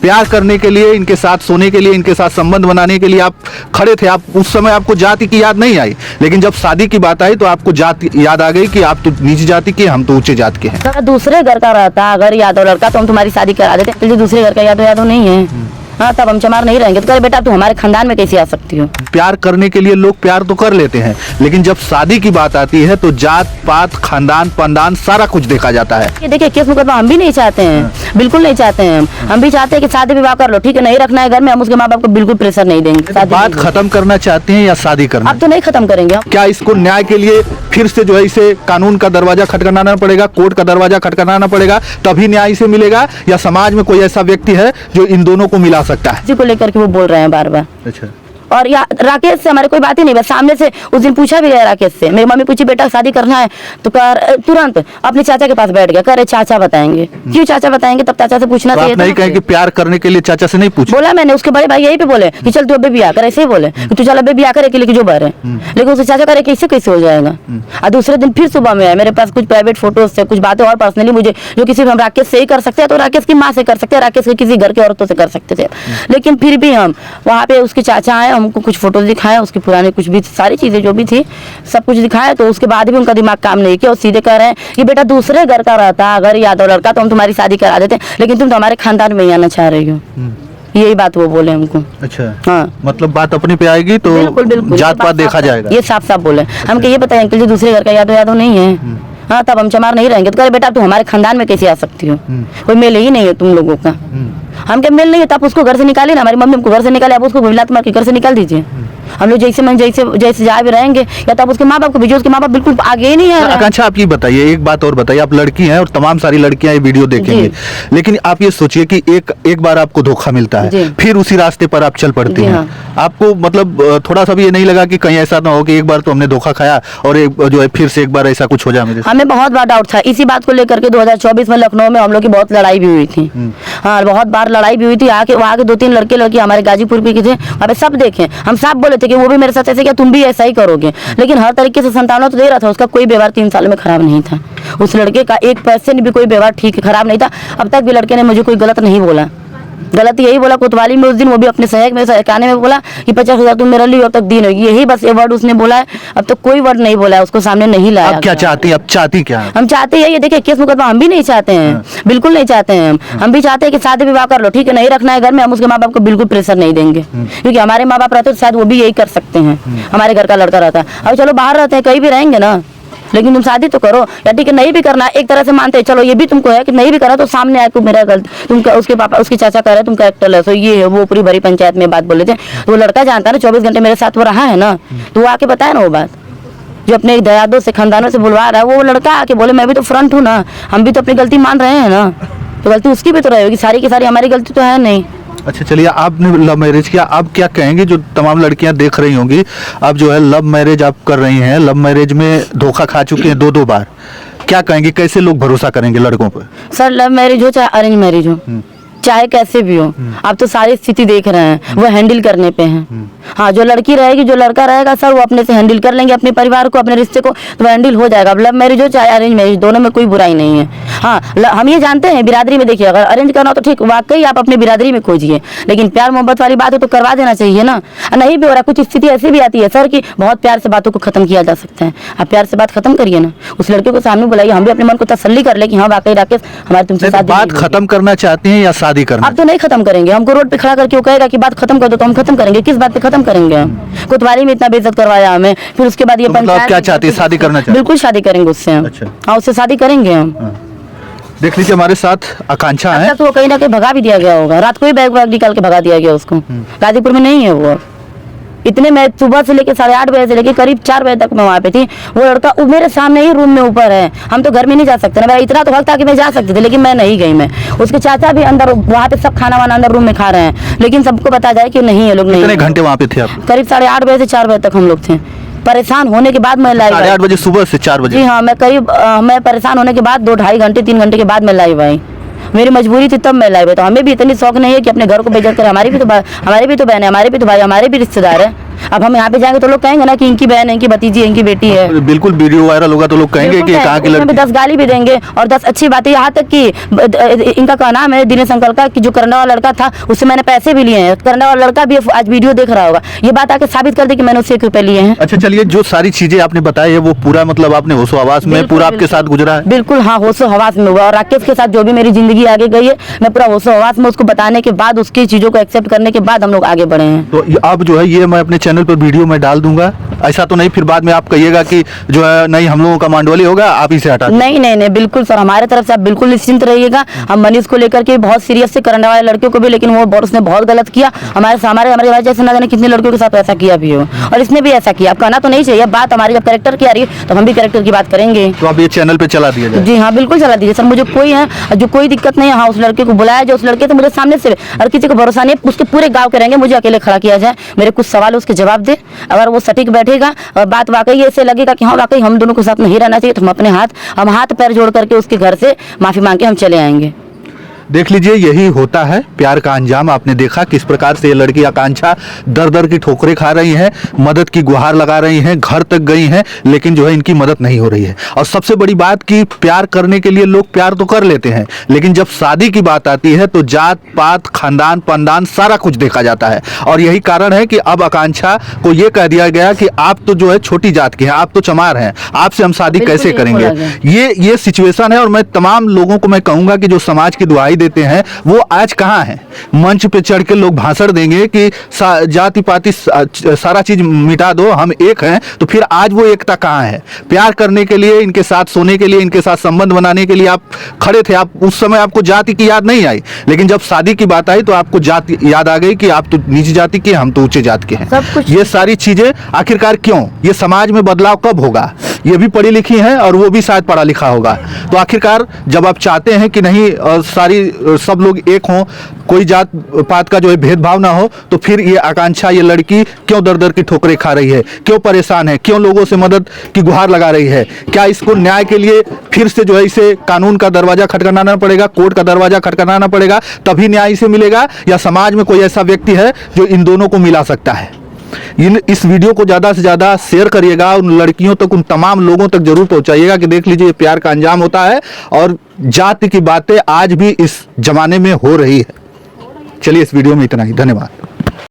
प्यार करने के लिए, इनके साथ सोने के लिए, इनके साथ संबंध बनाने के लिए आप खड़े थे। आप उस समय आपको जाति की याद नहीं आई, लेकिन जब शादी की बात आई तो आपको जाति याद आ गई कि आप तो नीची जाति के, हम तो ऊंचे जाति के हैं। अगर दूसरे घर का रहता, अगर यादव लड़का, तो हम तुम्हारी शादी करा देते। तो दूसरे घर का यादव नहीं है, हाँ, तब हम चमार नहीं रहेंगे। तो कह बेटा, तू हमारे खानदान में कैसे आ सकती हो? प्यार करने के लिए लोग प्यार तो कर लेते हैं, लेकिन जब शादी की बात आती है तो जात पात, खानदान पंदान सारा कुछ देखा जाता है। ये देखिए, केस मुकदमा हम भी नहीं चाहते हैं, बिल्कुल नहीं चाहते हैं। हम भी चाहते हैं कि शादी विवाह कर लो, ठीक है, नहीं रखना है घर में, हम उसके माँ बाप को बिल्कुल प्रेशर नहीं देंगे। बात खत्म करना चाहते हैं या शादी करना? अब तो नहीं खत्म करेंगे। क्या इसको न्याय के लिए फिर से जो है इसे कानून का दरवाजा खटखटाना पड़ेगा, कोर्ट का दरवाजा खटखटाना पड़ेगा, तभी न्याय इसे मिलेगा? या समाज में कोई ऐसा व्यक्ति है जो इन दोनों को मिला सकता है? इसी को लेकर के वो बोल रहे हैं बार बार। अच्छा। और या राकेश से हमारे कोई बात ही नहीं, बस सामने से उस दिन पूछा भी गया राकेश से। मेरी मम्मी पूछी, बेटा शादी करना है? तो तुरंत अपने चाचा के पास बैठ गया, कह रहे चाचा बताएंगे। क्यों चाचा बताएंगे? तब चाचा से पूछना चाहिए। नहीं कहें कि प्यार करने के लिए चाचा से नहीं पूछा? बोला मैंने, उसके बड़े भाई यही पे बोले कि चल तू अबे ब्याह कर, ऐसे ही बोले कि तू चल अबे ब्याह करे के लिए जो बार है। लेकिन उसके चाचा करे कैसे कैसे हो जाएगा। और दूसरे दिन फिर सुबह में आया मेरे पास कुछ प्राइवेट फोटोज से, कुछ बातें और पर्सनली मुझे, जो किसी हम राकेश से ही कर सकते हैं तो राकेश की माँ से कर सकते हैं, राकेश के किसी घर के औरतों से कर सकते थे। लेकिन फिर भी हम वहाँ पे उसके चाचा आए, हमको कुछ फोटोज दिखाया, उसकी पुरानी कुछ भी सारी चीजें जो भी थी सब कुछ दिखाया। तो उसके बाद भी उनका दिमाग काम नहीं किया और सीधे कह रहे हैं कि बेटा दूसरे घर का रहता, अगर यादव लड़का, तो हम तुम्हारी शादी करा देते, लेकिन तुम तो हमारे खानदान में ही आना चाह रही हो। यही बात वो बोले हमको। अच्छा, हाँ, मतलब बात अपने पे आएगी तो बिल्कुल बिल्कुल जात पात देखा जाएगा, ये साफ साफ बोले। हमको ये बताया अंकल जी दूसरे घर का यादव नहीं है, हाँ, तब हम चमार नहीं रहेंगे। तो कह बेटा, तू हमारे खानदान में कैसे आ सकती हो? कोई मेल ही नहीं है तुम लोगों का। हम क्या मेल नहीं है तो आप उसको घर से निकालिए ना, हमारी मम्मी हमको घर से निकाले, आप उसको गुजरात मार के घर से निकाल दीजिए। हम लोग जैसे जा भी रहेंगे, या तो आप उसके माँ बाप को भेजो, उसके माँ बाप बिल्कुल आगे ही नहीं है। आकांक्षा, आप ये बताइए, एक बात और बताइए, आप लड़की हैं और तमाम सारी लड़कियां ये वीडियो देखेंगे, लेकिन आप ये सोचिए कि एक बार आपको धोखा मिलता है, फिर उसी रास्ते पर आप चल पड़ती हैं। आपको मतलब थोड़ा सा भी ये नहीं लगा कि कहीं ऐसा ना हो कि एक बार तो हमने धोखा खाया और एक जो है फिर से एक बार ऐसा कुछ हो जाए? मेरे हमें बहुत बार डाउट था इसी बात को लेकर के। 2024 में लखनऊ में हम लोग की बहुत लड़ाई भी हुई थी, हाँ, बहुत बार लड़ाई भी हुई थी। वहाँ के 2-3 लड़के हमारे गाजीपुर भी थे, वहाँ पे सब देखे, हम सब बोले थे कि वो भी मेरे साथ ऐसे क्या, तुम भी ऐसा ही करोगे। लेकिन हर तरीके से संतानों तो दे रहा था, उसका कोई व्यवहार 3 साल में खराब नहीं था। उस लड़के का 1% भी कोई व्यवहार ठीक खराब नहीं था। अब तक भी लड़के ने मुझे कोई गलत नहीं बोला। गलत यही बोला कोतवाली में उस दिन, वो भी अपने सहयोग में सहकाने में बोला कि 50,000 तुम मेरे लिए अब तक दिन होगी, यही बस ये वर्ड उसने बोला है। अब तो कोई वर्ड नहीं बोला है, उसको सामने नहीं लाया। अब क्या चाहती है? अब चाहती क्या है? हम चाहते हैं, ये देखिए केस मुकदमा हम भी नहीं चाहते हैं, बिल्कुल नहीं चाहते हैं। हम भी चाहते हैं कि शादी विवाह कर लो, ठीक है, नहीं रखना है घर में, हम उसके माँ बाप को बिल्कुल प्रेशर नहीं देंगे। क्योंकि हमारे माँ बाप रहते तो शायद वो भी यही कर सकते हैं, हमारे घर का लड़का रहता। अब चलो बाहर रहते हैं, कहीं भी रहेंगे ना, लेकिन तुम शादी तो करो। या ठीक है, नहीं भी करना एक तरह से मानते हैं, चलो ये भी तुमको है कि नहीं भी करा तो सामने आए, मेरा गलती, तुम उसके पापा उसके चाचा कह रहे तुम कैरेक्टर है, ये है वो, पूरी भरी पंचायत में बात बोले थे। तो वो लड़का जानता है ना, 24 घंटे मेरे साथ वो रहा है ना, तो वो आके बताया ना वो बात, जो अपने दयादों से खानदानों से बुलवा रहा है, वो लड़का आके बोले मैं भी तो फ्रंट हूँ ना, हम भी तो अपनी गलती मान रहे हैं ना, तो गलती उसकी भी तो रहेगी, सारी की सारी हमारी गलती तो है नहीं। अच्छा, चलिए, आपने लव मैरिज किया, आप क्या कहेंगे जो तमाम लड़कियां देख रही होंगी, आप जो है लव मैरिज आप कर रही हैं, लव मैरिज में धोखा खा चुके हैं 2-2 बार, क्या कहेंगे, कैसे लोग भरोसा करेंगे लड़कों पर? सर, लव मैरिज हो चाहे अरेंज मैरिज हो, चाहे कैसे भी हो, आप तो सारी स्थिति देख रहे हैं, वो हैंडल करने पे हैं। हाँ, जो लड़की रहेगी, जो लड़का रहेगा सर, वो अपने से हैंडल कर लेंगे अपने परिवार को, अपने रिश्ते को, तो हैंडल हो जाएगा। अब लव मैरिज हो चाहे अरेंज मैरिज, दोनों में कोई बुराई नहीं है। हाँ, हम ये जानते हैं बिरादरी में, देखिए अगर अरेंज करना हो तो ठीक, वाकई आप अपनी बिरादरी में खोजिए, लेकिन प्यार मोहब्बत वाली बात हो तो करवा देना चाहिए ना। नहीं भी हो रहा, कुछ स्थिति ऐसी भी आती है सर कि बहुत प्यार से बातों को खत्म किया जा सकता है। आप प्यार से बात खत्म करिए ना, उस लड़के को सामने बुलाइए, हम भी अपने मन को तसल्ली कर ले कि हाँ वाकई राकेश हमारे तुमसे शादी। बात खत्म करना चाहती हैं या शादी करना? अब तो नहीं खत्म करेंगे, हमको रोड पे खड़ा करके वो कहेगा कि बात खत्म कर दो, तो हम खत्म करेंगे। किस बात पे खत्म करेंगे? हम कोतवाली में इतना बेइज्जत करवाया हमें, फिर उसके बाद ये पंचायत क्या चाहती है? शादी करना चाहती? बिल्कुल शादी करेंगे उससे हम। अच्छा। हाँ, उससे शादी करेंगे हम। देख लीजिए, हमारे साथ आकांक्षा है। तो कहीं ना कहीं भगा भी दिया गया होगा, रात को ही बैग निकाल के भगा दिया गया उसको। गाजीपुर में नहीं है वो। इतने मैं सुबह से लेके 8:30 बजे से लेके करीब 4 बजे तक मैं वहाँ पे थी। वो लड़का मेरे सामने ही रूम में ऊपर है, हम तो घर में नहीं जा सकते ना, इतना तो हक था कि मैं जा सकती थी, लेकिन मैं नहीं गई। मैं उसके चाचा भी अंदर वहाँ पे सब खाना वाना अंदर रूम में खा रहे हैं, लेकिन सबको बता जाए कि नहीं है लोग नहीं। कितने घंटे वहाँ पे थे आप? करीब 8:30 बजे से 4 बजे तक हम लोग थे। परेशान होने के बाद मैं लाइव 8:30 बजे सुबह से 4 बजे? जी हाँ, मैं परेशान होने के बाद 2-2.5 घंटे 3 घंटे के बाद मैं लाइव आई। मेरी मजबूरी थी तब मैं लाइव। तो हमें भी इतनी शौक नहीं है कि अपने घर को बेइज्जत करें। हमारी भी तो बहन है, हमारे भी तो भाई, हमारे भी रिश्तेदार है, अब हम यहाँ पे जाएंगे तो लोग कहेंगे ना कि इनकी बहन है, इनकी भतीजी है, इनकी बेटी है। बिल्कुल वीडियो वायरल होगा तो लोग कहेंगे कि कहाँ की उसमें भी लड़की। 10 गाली भी देंगे और 10 अच्छी बातें, यहाँ तक कि इनका क्या नाम है, दिनेश अंकल का, कि जो करने वाला लड़का था उससे मैंने पैसे भी लिए हैं, करने वाला लड़का भी आज वीडियो देख रहा होगा, ये बात आके साबित कर दे कि मैंने उससे 1 रुपए लिए हैं। अच्छा चलिए, जो सारी चीजें आपने बताई है वो पूरा मतलब आपने होशो हवास में पूरा आपके साथ गुजरा है? बिल्कुल हाँ, होशो हवास में हुआ। और राकेश के साथ जो भी मेरी जिंदगी आगे गई है, मैं पूरा होशो हवास में उसको बताने के बाद, उसकी चीजों को एक्सेप्ट करने के बाद हम लोग आगे बढ़े हैं। तो अब जो है ये मैं अपने चैनल पर वीडियो में डाल दूंगा, ऐसा तो नहीं फिर बाद में आप कहिएगा कि जो है नहीं हम लोगों का मांडवली होगा, आप ही से हटा दें? नहीं नहीं नहीं, बिल्कुल सर, हमारे तरफ से आप बिल्कुल निश्चिंत रहिएगा। हम मनीष को लेकर के बहुत सीरियस से, करने वाले लड़कियों को भी, लेकिन वो उसने बहुत गलत किया। हमारे हमारे जैसे ना जाने कितने लड़कियों के साथ ऐसा किया भी हो, और इसने भी ऐसा किया। अब कहना तो नहीं चाहिए, बात हमारी जब कैरेक्टर की आ रही है तो हम भी कैरेक्टर की बात करेंगे। तो आप ये चैनल पे चला दिया जाए? जी हाँ, बिल्कुल चला दीजिए सर, मुझे कोई है जो कोई दिक्कत नहीं है। हाँ, उस लड़के को बुलाया जो उस लड़के तो मुझे सामने से, और किसी को भरोसा नहीं, उसके पूरे गांव के रहेंगे, मुझे अकेले खड़ा किया जाए, मेरे कुछ सवाल उसके जवाब दे। अगर वो सटीक बैठेगा और बात वाकई ऐसे लगेगा कि हाँ वाकई हम दोनों के साथ नहीं रहना चाहिए, तो हम हाथ पैर जोड़ करके उसके घर से माफी मांग के हम चले आएंगे। देख लीजिए, यही होता है प्यार का अंजाम। आपने देखा किस प्रकार से ये लड़की आकांक्षा दर दर की ठोकरें खा रही हैं, मदद की गुहार लगा रही हैं, घर तक गई हैं, लेकिन जो है इनकी मदद नहीं हो रही है। और सबसे बड़ी बात कि प्यार करने के लिए लोग प्यार तो कर लेते हैं, लेकिन जब शादी की बात आती है तो जात पात, खानदान पंदान सारा कुछ देखा जाता है। और यही कारण है कि अब आकांक्षा को ये कह दिया गया कि आप तो जो है छोटी जात की हैं, आप तो चमार हैं, आपसे हम शादी कैसे करेंगे। ये सिचुएशन है। और मैं तमाम लोगों को मैं कहूंगा कि जो समाज की दुआई देते हैं वो आज कहां हैं? मंच पे चढ़ के लोग भाषण देंगे कि जाति पाति सारा चीज मिटा दो, हम एक हैं, तो फिर आज वो एकता कहां है? प्यार करने के लिए, इनके साथ सोने के लिए, इनके साथ संबंध बनाने के लिए आप खड़े थे। आप उस समय आपको जाति की याद नहीं आई, लेकिन जब शादी की बात आई तो आपको जाति याद आ गई कि आप तो नीची जाति के, हम तो ऊंचे जाति के हैं। सब कुछ ये सारी चीजें आखिरकार क्यों? ये समाज में बदलाव कब होगा? ये भी पढ़ी लिखी हैं और वो भी शायद पढ़ा लिखा होगा। तो आखिरकार जब आप चाहते हैं कि नहीं सब लोग एक हों, कोई जात पात का जो है भेदभाव ना हो, तो फिर ये आकांक्षा, ये लड़की क्यों दर दर की ठोकरें खा रही है? क्यों परेशान है? क्यों लोगों से मदद की गुहार लगा रही है? क्या इसको न्याय के लिए फिर से जो है इसे कानून का दरवाजा खटखटाना पड़ेगा, कोर्ट का दरवाजा खटखटाना पड़ेगा, तभी न्याय इसे मिलेगा? या समाज में कोई ऐसा व्यक्ति है जो इन दोनों को मिला सकता है? इस वीडियो को ज़्यादा से ज़्यादा शेयर करिएगा, उन लड़कियों तक, उन तमाम लोगों तक जरूर पहुंचाइएगा कि देख लीजिए प्यार का अंजाम होता है और जाति की बातें आज भी इस जमाने में हो रही है। चलिए, इस वीडियो में इतना ही, धन्यवाद।